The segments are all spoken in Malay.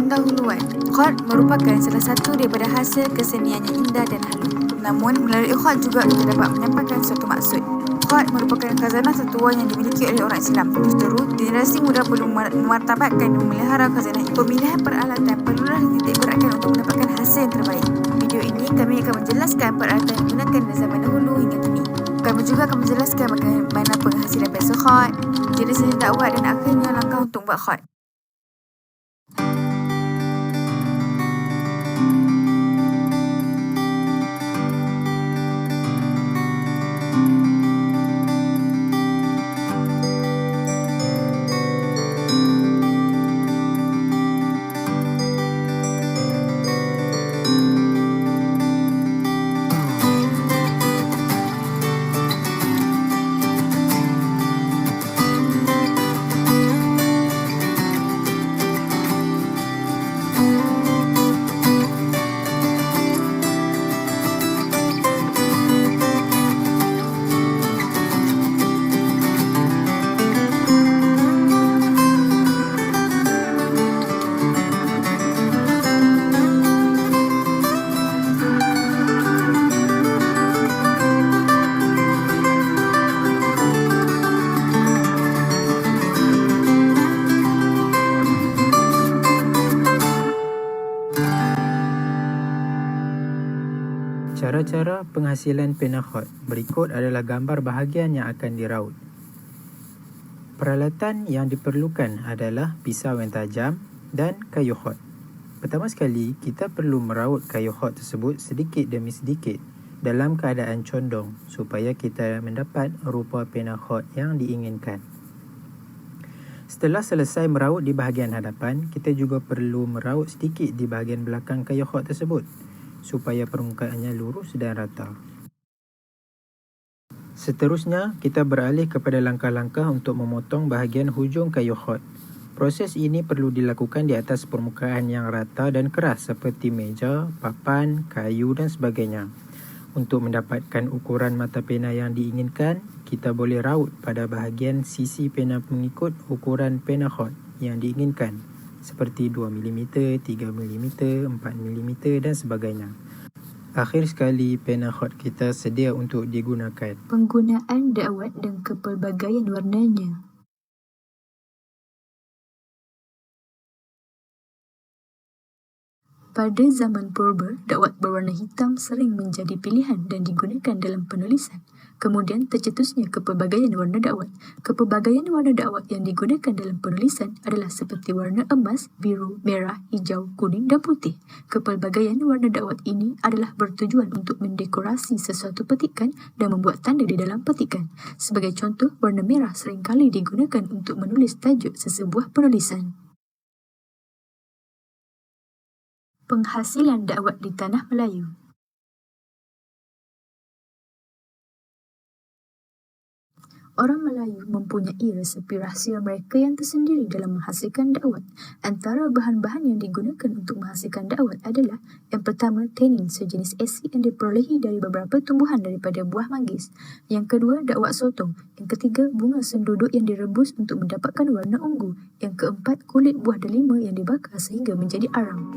pendahuluan. Khot merupakan salah satu daripada hasil kesenian yang indah dan halus. Namun, melalui khot juga kita dapat menyampaikan suatu maksud. Khot merupakan khazanah tertua yang dimiliki oleh orang Islam. Justeru, generasi muda perlu memartabatkan dan memelihara khazanah ini. Pemilihan peralatan perlulah dititik beratkan untuk mendapatkan hasil yang terbaik. Video ini kami akan menjelaskan peralatan yang digunakan dari zaman dahulu hingga kini. Kami juga akan menjelaskan bagaimana penghasilan biasa khot, jenis dakwah dan akhirnya langkah untuk buat khot. Cara-cara penghasilan pena khot. Berikut adalah gambar bahagian yang akan diraut. Peralatan yang diperlukan adalah pisau yang tajam dan kayu khot. Pertama sekali, kita perlu meraut kayu khot tersebut sedikit demi sedikit dalam keadaan condong supaya kita mendapat rupa pena khot yang diinginkan. Setelah selesai meraut di bahagian hadapan, kita juga perlu meraut sedikit di bahagian belakang kayu khot tersebut supaya permukaannya lurus dan rata. Seterusnya, kita beralih kepada langkah-langkah untuk memotong bahagian hujung kayu khot. Proses ini perlu dilakukan di atas permukaan yang rata dan keras seperti meja, papan, kayu dan sebagainya. Untuk mendapatkan ukuran mata pena yang diinginkan, kita boleh raut pada bahagian sisi pena mengikut ukuran pena khot yang diinginkan, seperti 2mm, 3mm, 4mm dan sebagainya. Akhir sekali, pena khot kita sedia untuk digunakan. Penggunaan dakwat dan kepelbagaian warnanya. Pada zaman purba, dakwat berwarna hitam sering menjadi pilihan dan digunakan dalam penulisan. Kemudian tercetusnya kepelbagaian warna dakwat. Kepelbagaian warna dakwat yang digunakan dalam penulisan adalah seperti warna emas, biru, merah, hijau, kuning dan putih. Kepelbagaian warna dakwat ini adalah bertujuan untuk mendekorasi sesuatu petikan dan membuat tanda di dalam petikan. Sebagai contoh, warna merah seringkali digunakan untuk menulis tajuk sesebuah penulisan. Penghasilan dakwat di tanah Melayu. Orang Melayu mempunyai resepi rahsia mereka yang tersendiri dalam menghasilkan dakwat. Antara bahan-bahan yang digunakan untuk menghasilkan dakwat adalah: yang pertama, tenin, sejenis asid yang diperolehi dari beberapa tumbuhan daripada buah manggis. Yang kedua, dakwat sotong. Yang ketiga, bunga senduduk yang direbus untuk mendapatkan warna ungu. Yang keempat, kulit buah delima yang dibakar sehingga menjadi arang.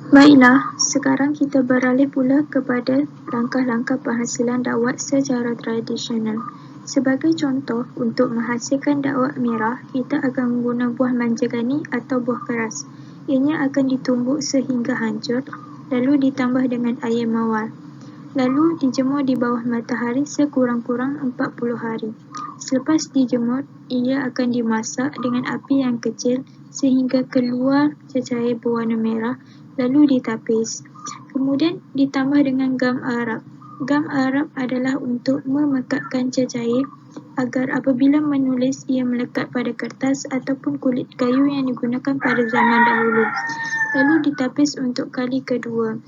Baiklah, sekarang kita beralih pula kepada langkah-langkah penghasilan dakwat secara tradisional. Sebagai contoh, untuk menghasilkan dakwat merah, kita akan menggunakan buah manjagani atau buah keras. Ianya akan ditumbuk sehingga hancur, lalu ditambah dengan air mawar. Lalu dijemur di bawah matahari sekurang-kurang 40 hari. Selepas dijemur, ia akan dimasak dengan api yang kecil sehingga keluar cecair berwarna merah, lalu ditapis. Kemudian ditambah dengan gam Arab. Gam Arab adalah untuk memekatkan cecair agar apabila menulis ia melekat pada kertas ataupun kulit kayu yang digunakan pada zaman dahulu. Lalu ditapis untuk kali kedua.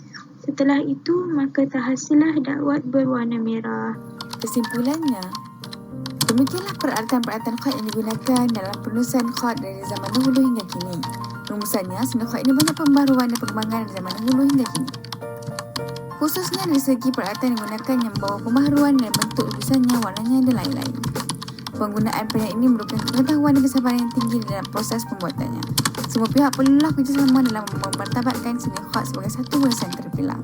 Setelah itu, maka terhasillah dakwat berwarna merah. Kesimpulannya, demikianlah peralatan-peralatan kod yang digunakan dalam penulisan kod dari zaman dahulu hingga kini. Rumusannya, seni kod ini banyak pembaharuan dan perkembangan dari zaman dahulu hingga kini. Khususnya dari segi peralatan yang digunakan yang membawa pembaharuan dan bentuk tulisannya, warnanya dan lain-lain. Penggunaan peralatan ini merupakan pengetahuan dan kesabaran yang tinggi dalam proses pembuatannya. Semua pihak perlulah kerjasama dalam memartabatkan seni kod sebagai satu warisan terpilang.